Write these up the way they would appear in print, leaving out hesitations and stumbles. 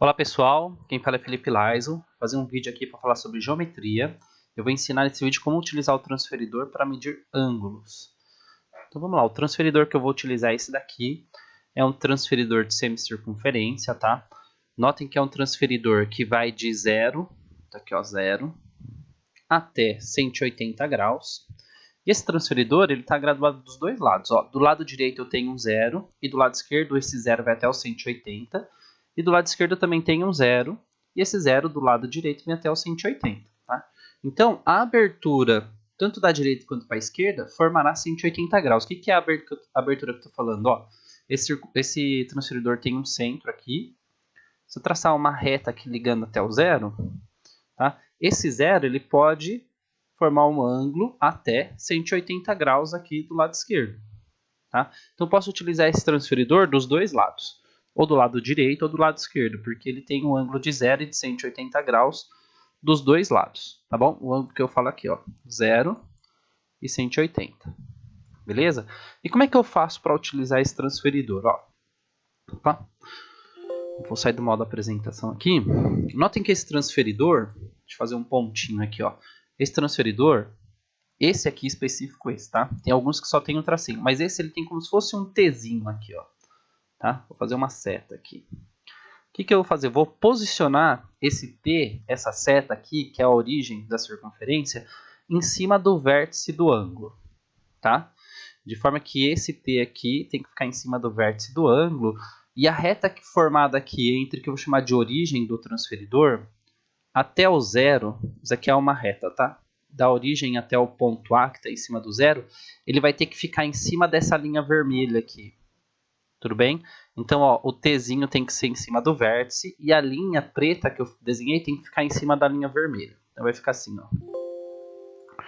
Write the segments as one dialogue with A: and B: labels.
A: Olá pessoal, quem fala é Felipe Laiso, vou fazer um vídeo aqui para falar sobre geometria. Eu vou ensinar nesse vídeo como utilizar o transferidor para medir ângulos. Então vamos lá, o transferidor que eu vou utilizar é esse daqui, é um transferidor de semicircunferência, tá? Notem que é um transferidor que vai de 0, tá aqui ó, 0, até 180 graus. E esse transferidor ele está graduado dos dois lados. Ó. Do lado direito eu tenho um 0 e do lado esquerdo esse 0 vai até o 180. E do lado esquerdo eu também tenho um 0 e esse 0 do lado direito vem até o 180. Tá? Então a abertura tanto da direita quanto para a esquerda formará 180 graus. O que é a abertura que eu estou falando? Ó, esse transferidor tem um centro aqui. Se eu traçar uma reta aqui ligando até o 0, tá? Esse 0 ele pode formar um ângulo até 180 graus aqui do lado esquerdo. Tá? Então eu posso utilizar esse transferidor dos dois lados, ou do lado direito ou do lado esquerdo, porque ele tem um ângulo de 0 e de 180 graus dos dois lados. Tá bom? O ângulo que eu falo aqui, ó, 0 e 180. Beleza? E como é que eu faço para utilizar esse transferidor? Ó, opa. Vou sair do modo apresentação aqui. Notem que esse transferidor, deixa eu fazer um pontinho aqui, ó. Esse transferidor, esse aqui específico, esse, tá? Tem alguns que só tem um tracinho, mas esse ele tem como se fosse um Tzinho aqui, ó. Tá? Vou fazer uma seta aqui. O que eu vou fazer? Vou posicionar esse T, essa seta aqui, que é a origem da circunferência, em cima do vértice do ângulo, tá? De forma que esse T aqui tem que ficar em cima do vértice do ângulo, e a reta formada aqui entre, que eu vou chamar de origem do transferidor, até o 0, isso aqui é uma reta, tá? Da origem até o ponto A, que está em cima do 0, ele vai ter que ficar em cima dessa linha vermelha aqui. Tudo bem? Então, ó, o Tzinho tem que ser em cima do vértice e a linha preta que eu desenhei tem que ficar em cima da linha vermelha. Então, vai ficar assim, ó. Vou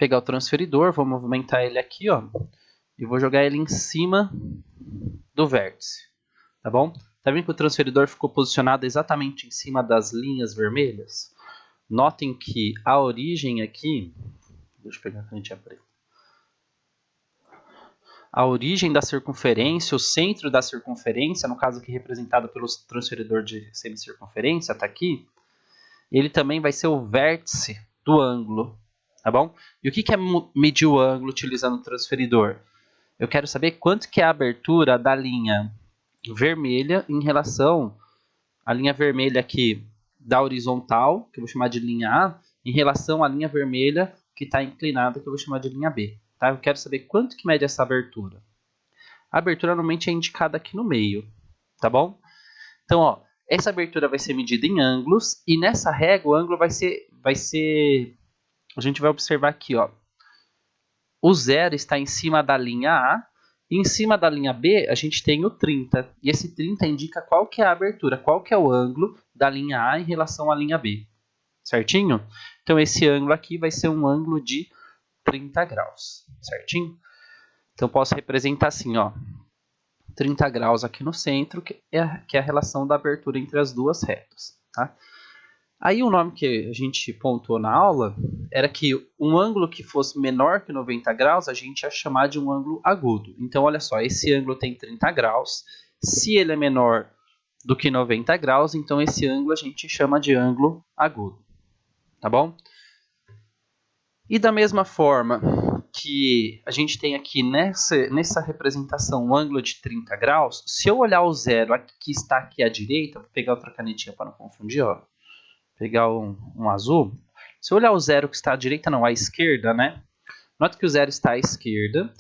A: pegar o transferidor, vou movimentar ele aqui, ó, e vou jogar ele em cima do vértice, tá bom? Tá vendo que o transferidor ficou posicionado exatamente em cima das linhas vermelhas? Notem que a origem aqui, deixa eu pegar a canetinha preta. A origem da circunferência, o centro da circunferência, no caso aqui representado pelo transferidor de semicircunferência, está aqui, ele também vai ser o vértice do ângulo, tá bom? E o que é medir o ângulo utilizando o transferidor? Eu quero saber quanto que é a abertura da linha vermelha em relação à linha vermelha aqui da horizontal, que eu vou chamar de linha A, em relação à linha vermelha que está inclinada, que eu vou chamar de linha B. Tá? Eu quero saber quanto que mede essa abertura. A abertura normalmente é indicada aqui no meio, tá bom? Então, ó, essa abertura vai ser medida em ângulos e nessa régua o ângulo vai ser, a gente vai observar aqui, ó, o 0 está em cima da linha A e em cima da linha B a gente tem o 30. E esse 30 indica qual que é a abertura, qual que é o ângulo da linha A em relação à linha B. Certinho? Então esse ângulo aqui vai ser um ângulo de 30 graus. Certinho? Então posso representar assim, ó. 30 graus aqui no centro, que é a relação da abertura entre as duas retas. Tá? Aí o nome que a gente pontuou na aula era que um ângulo que fosse menor que 90 graus, a gente ia chamar de um ângulo agudo. Então, olha só, esse ângulo tem 30 graus. Se ele é menor do que 90 graus, então esse ângulo a gente chama de ângulo agudo. Tá bom? E da mesma forma que a gente tem aqui nessa representação um ângulo de 30 graus, se eu olhar o 0 que está aqui à direita, vou pegar outra canetinha para não confundir, ó. Pegar um azul. Se eu olhar o 0 que está à direita, não, à esquerda, né? Nota que o 0 está à esquerda.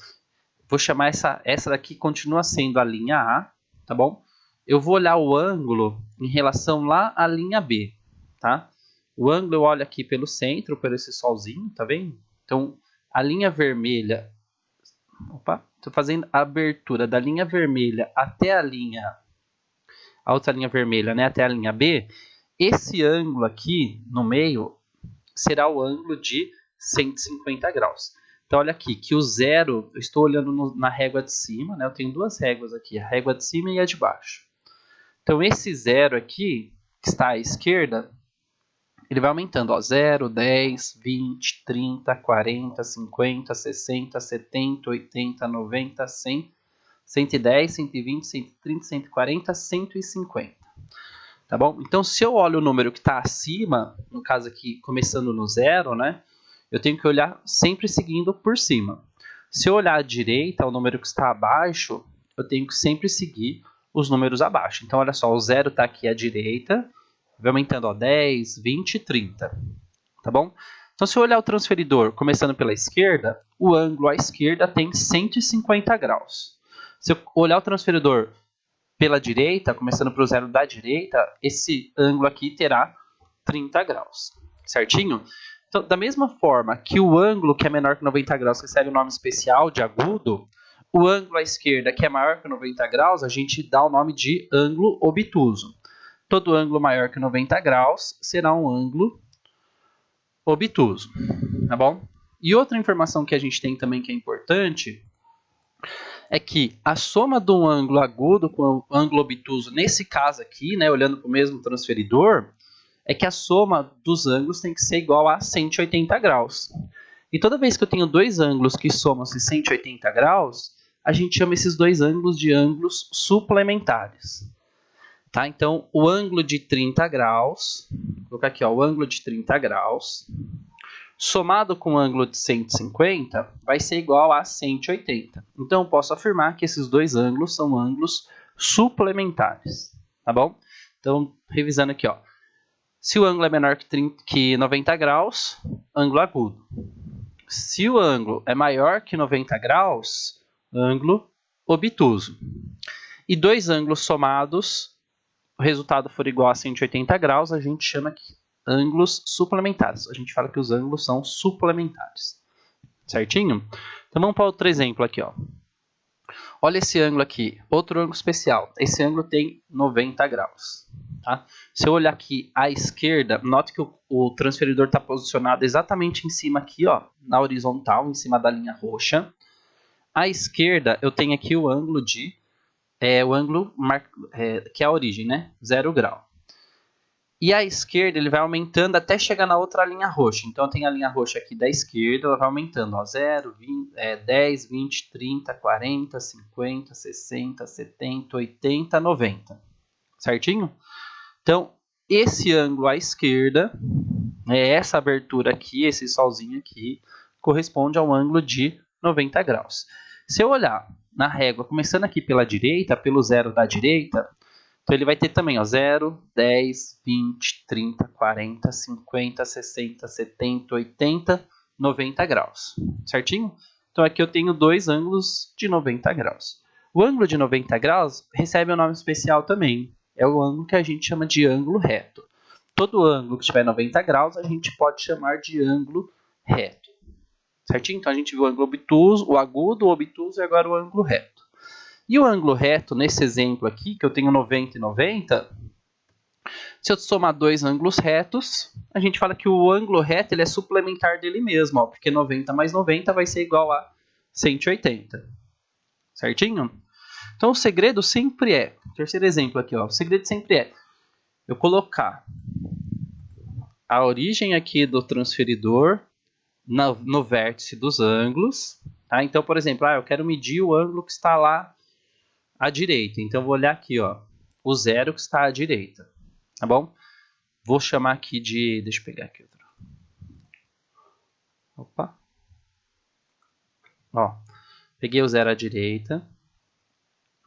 A: Vou chamar essa daqui, continua sendo a linha A, tá bom? Eu vou olhar o ângulo em relação lá à linha B, tá? O ângulo eu olho aqui pelo centro, por esse solzinho, tá vendo? Então, a linha vermelha... Opa, estou fazendo a abertura da linha vermelha até a outra linha vermelha, né? Até a linha B. Esse ângulo aqui no meio será o ângulo de 150 graus. Então, olha aqui, que o 0, eu estou olhando na régua de cima, né? Eu tenho duas réguas aqui, a régua de cima e a de baixo. Então, esse 0 aqui, que está à esquerda, ele vai aumentando, ó, 0, 10, 20, 30, 40, 50, 60, 70, 80, 90, 100, 110, 120, 130, 140, 150. Tá bom? Então, se eu olho o número que está acima, no caso aqui, começando no 0, né? Eu tenho que olhar sempre seguindo por cima. Se eu olhar à direita, o número que está abaixo, eu tenho que sempre seguir os números abaixo. Então, olha só, o 0 está aqui à direita, vai aumentando, ó, 10, 20, 30. Tá bom? Então, se eu olhar o transferidor começando pela esquerda, o ângulo à esquerda tem 150 graus. Se eu olhar o transferidor pela direita, começando pelo 0 da direita, esse ângulo aqui terá 30 graus. Certinho? Então, da mesma forma que o ângulo que é menor que 90 graus recebe o nome especial de agudo, o ângulo à esquerda que é maior que 90 graus, a gente dá o nome de ângulo obtuso. Todo ângulo maior que 90 graus será um ângulo obtuso, tá bom? E outra informação que a gente tem também que é importante é que a soma de um ângulo agudo com o ângulo obtuso, nesse caso aqui, né, olhando para o mesmo transferidor, é que a soma dos ângulos tem que ser igual a 180 graus. E toda vez que eu tenho dois ângulos que somam-se 180 graus, a gente chama esses dois ângulos de ângulos suplementares. Tá? Então, o ângulo de 30 graus, vou colocar aqui, ó, o ângulo de 30 graus, somado com o ângulo de 150, vai ser igual a 180. Então, eu posso afirmar que esses dois ângulos são ângulos suplementares. Tá bom? Então, revisando aqui, ó. Se o ângulo é menor que 90 graus, ângulo agudo. Se o ângulo é maior que 90 graus, ângulo obtuso. E dois ângulos somados, o resultado for igual a 180 graus, a gente chama de ângulos suplementares. A gente fala que os ângulos são suplementares. Certinho? Então vamos para outro exemplo aqui, ó. Olha esse ângulo aqui, outro ângulo especial. Esse ângulo tem 90 graus. Tá? Se eu olhar aqui à esquerda, note que o transferidor está posicionado exatamente em cima aqui, ó, na horizontal, em cima da linha roxa. À esquerda, eu tenho aqui o ângulo que é a origem, né? 0 grau. E à esquerda, ele vai aumentando até chegar na outra linha roxa. Então, eu tenho a linha roxa aqui da esquerda, ela vai aumentando, ó, 0, 20, 10, 20, 30, 40, 50, 60, 70, 80, 90. Certinho? Então, esse ângulo à esquerda, essa abertura aqui, esse solzinho aqui, corresponde ao ângulo de 90 graus. Se eu olhar na régua, começando aqui pela direita, pelo 0 da direita, então ele vai ter também, ó, 0, 10, 20, 30, 40, 50, 60, 70, 80, 90 graus. Certinho? Então aqui eu tenho dois ângulos de 90 graus. O ângulo de 90 graus recebe um nome especial também. É o ângulo que a gente chama de ângulo reto. Todo ângulo que tiver 90 graus, a gente pode chamar de ângulo reto. Certinho? Então, a gente viu o ângulo obtuso, o agudo, o obtuso e agora o ângulo reto. E o ângulo reto, nesse exemplo aqui, que eu tenho 90 e 90, se eu somar dois ângulos retos, a gente fala que o ângulo reto ele é suplementar dele mesmo, ó, porque 90 mais 90 vai ser igual a 180. Certinho? Então, o segredo sempre é, terceiro exemplo aqui, ó, o segredo sempre é eu colocar a origem aqui do transferidor no vértice dos ângulos. Tá? Então, por exemplo, eu quero medir o ângulo que está lá à direita. Então, eu vou olhar aqui, ó, o 0 que está à direita. Tá bom? Vou chamar aqui de... Deixa eu pegar aqui outro. Opa. Ó, peguei o 0 à direita.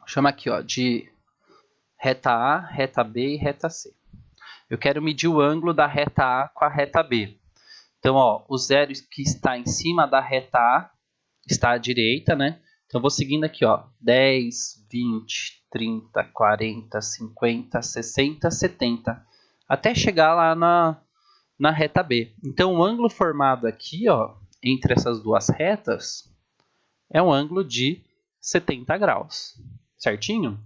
A: Chama aqui, ó, de reta A, reta B e reta C. Eu quero medir o ângulo da reta A com a reta B. Então, ó, o 0 que está em cima da reta A está à direita, né? Então, eu vou seguindo aqui, ó, 10, 20, 30, 40, 50, 60, 70, até chegar lá na reta B. Então, o ângulo formado aqui, ó, entre essas duas retas é um ângulo de 70 graus. Certinho?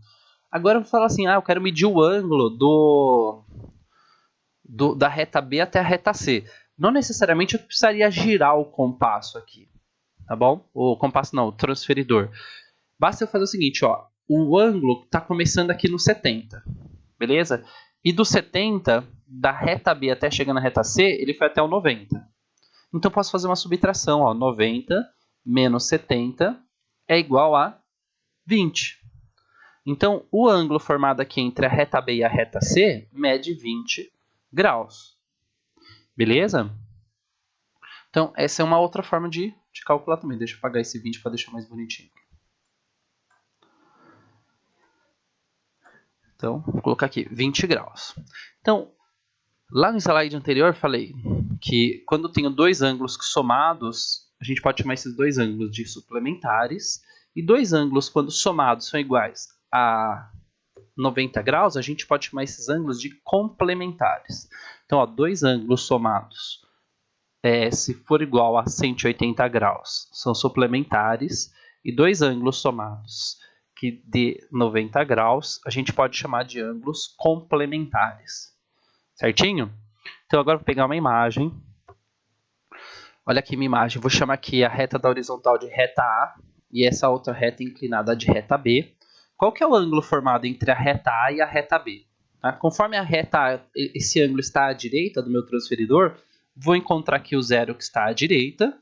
A: Agora eu vou falar assim, eu quero medir o ângulo da reta B até a reta C. Não necessariamente eu precisaria girar o compasso aqui, tá bom? O compasso não, o transferidor. Basta eu fazer o seguinte, ó, o ângulo está começando aqui no 70, beleza? E do 70, da reta B até chegar na reta C, ele foi até o 90. Então eu posso fazer uma subtração, ó, 90 menos 70 é igual a 20. Então, o ângulo formado aqui entre a reta B e a reta C mede 20 graus. Beleza? Então, essa é uma outra forma de calcular também. Deixa eu apagar esse 20 para deixar mais bonitinho. Então, vou colocar aqui 20 graus. Então, lá no slide anterior eu falei que quando eu tenho dois ângulos somados, a gente pode chamar esses dois ângulos de suplementares. E dois ângulos, quando somados, são iguais a 90 graus, a gente pode chamar esses ângulos de complementares. Então, ó, dois ângulos somados, se for igual a 180 graus, são suplementares. E dois ângulos somados que dê 90 graus, a gente pode chamar de ângulos complementares. Certinho? Então, agora eu vou pegar uma imagem. Olha aqui minha imagem. Vou chamar aqui a reta da horizontal de reta A e essa outra reta inclinada de reta B. Qual que é o ângulo formado entre a reta A e a reta B? Tá? Conforme a reta A, esse ângulo está à direita do meu transferidor, vou encontrar aqui o zero que está à direita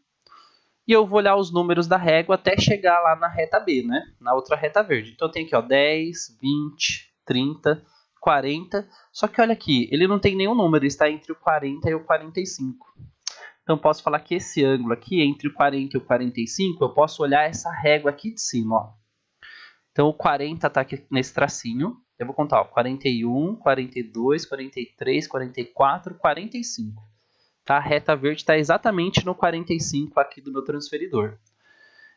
A: e eu vou olhar os números da régua até chegar lá na reta B, né? Na outra reta verde. Então, tem aqui ó, 10, 20, 30, 40. Só que olha aqui, ele não tem nenhum número, ele está entre o 40 e o 45. Então, posso falar que esse ângulo aqui, entre o 40 e o 45, eu posso olhar essa régua aqui de cima, ó. Então, o 40 está aqui nesse tracinho. Eu vou contar, ó, 41, 42, 43, 44, 45. Tá? A reta verde está exatamente no 45 aqui do meu transferidor.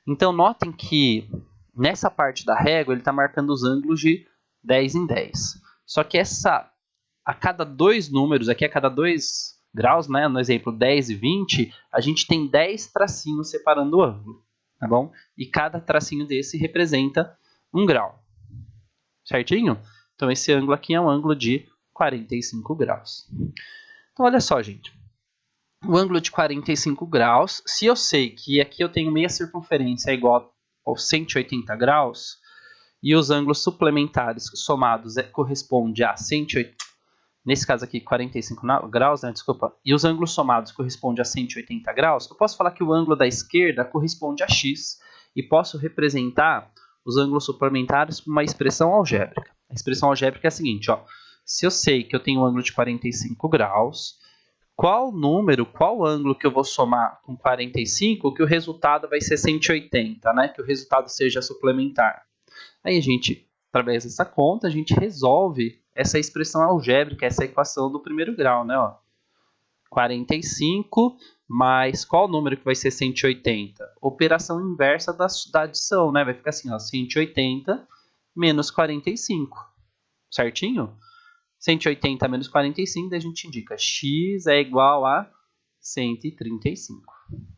A: Então, notem que nessa parte da régua, ele está marcando os ângulos de 10 em 10. Só que a cada dois números, aqui a cada 2 graus, né, no exemplo 10 e 20, a gente tem 10 tracinhos separando o ângulo, tá bom? E cada tracinho desse representa 1 grau, certinho? Então, esse ângulo aqui é um ângulo de 45 graus. Então, olha só, gente. O ângulo de 45 graus, se eu sei que aqui eu tenho meia circunferência igual a 180 graus, e os ângulos suplementares somados correspondem a 180, nesse caso aqui 45 graus, né, desculpa, e os ângulos somados correspondem a 180 graus, eu posso falar que o ângulo da esquerda corresponde a x, e posso representar os ângulos suplementares por uma expressão algébrica. A expressão algébrica é a seguinte, ó, se eu sei que eu tenho um ângulo de 45 graus, qual número, qual ângulo que eu vou somar com 45, que o resultado vai ser 180, né? Que o resultado seja suplementar. Aí a gente, através dessa conta, a gente resolve essa expressão algébrica, essa equação do primeiro grau, né? Ó, 45 mais qual número que vai ser 180? Operação inversa da adição, né? Vai ficar assim, ó, 180 menos 45, certinho? 180 menos 45, daí a gente indica x é igual a 135.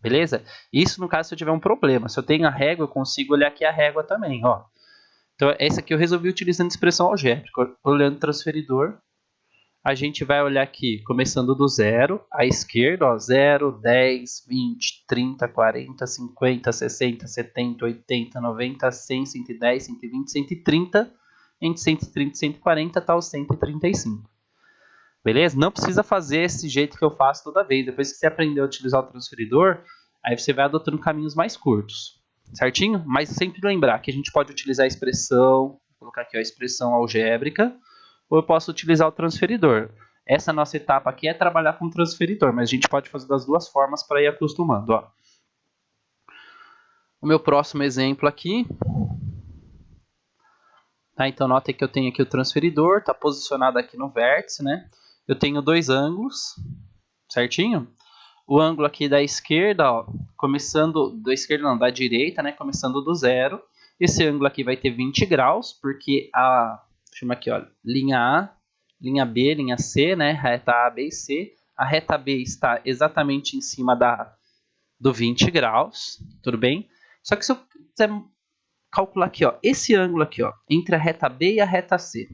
A: Beleza? Isso no caso se eu tiver um problema. Se eu tenho a régua, eu consigo olhar aqui a régua também. Ó. Então, essa aqui eu resolvi utilizando expressão algébrica. Olhando o transferidor, a gente vai olhar aqui, começando do zero, à esquerda, ó, 0, 10, 20, 30, 40, 50, 60, 70, 80, 90, 100, 110, 120, 130... entre 130 e 140 está o 135. Beleza? Não precisa fazer esse jeito que eu faço toda vez. Depois que você aprendeu a utilizar o transferidor, aí você vai adotando caminhos mais curtos. Certinho? Mas sempre lembrar que a gente pode utilizar a expressão, vou colocar aqui ó, a expressão algébrica, ou eu posso utilizar o transferidor. Essa nossa etapa aqui é trabalhar com o transferidor, mas a gente pode fazer das duas formas para ir acostumando. Ó. O meu próximo exemplo aqui. Tá, então, notem que eu tenho aqui o transferidor, está posicionado aqui no vértice, né? Eu tenho dois ângulos, certinho? O ângulo aqui da esquerda, ó, começando, da esquerda não, da direita, né? Começando do zero. Esse ângulo aqui vai ter 20 graus, porque chama aqui, ó, linha A, linha B, linha C, né? Reta A, B e C. A reta B está exatamente em cima do 20 graus, tudo bem? Só que se eu quiser calcular aqui, ó, esse ângulo aqui, ó, entre a reta B e a reta C.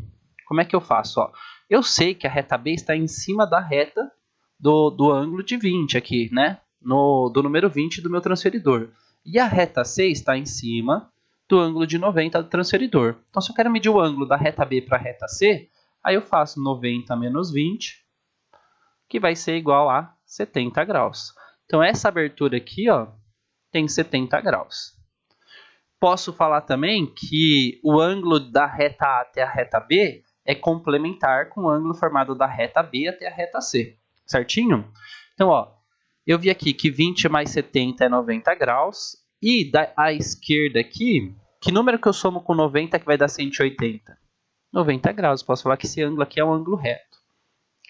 A: Como é que eu faço? Ó? Eu sei que a reta B está em cima da reta do ângulo de 20 aqui, né? Do número 20 do meu transferidor. E a reta C está em cima do ângulo de 90 do transferidor. Então, se eu quero medir o ângulo da reta B para a reta C, aí eu faço 90 menos 20, que vai ser igual a 70 graus. Então, essa abertura aqui, ó, tem 70 graus. posso falar também que o ângulo da reta A até a reta B é complementar com o ângulo formado da reta B até a reta C, certinho? Então, ó, eu vi aqui que 20 mais 70 é 90 graus, e à esquerda aqui, que número que eu somo com 90 que vai dar 180? 90 graus, posso falar que esse ângulo aqui é um ângulo reto,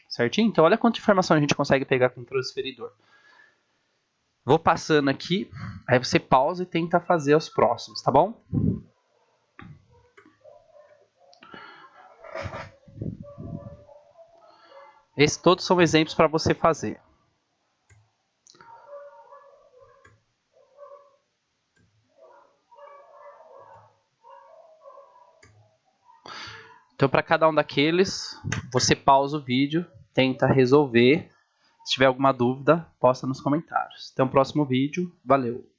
A: certinho? Então, olha quanta informação a gente consegue pegar com o transferidor. Vou passando aqui, aí você pausa e tenta fazer os próximos, tá bom? Esses todos são exemplos para você fazer. Então, para cada um daqueles, você pausa o vídeo, tenta resolver. Se tiver alguma dúvida, posta nos comentários. Até o próximo vídeo. Valeu!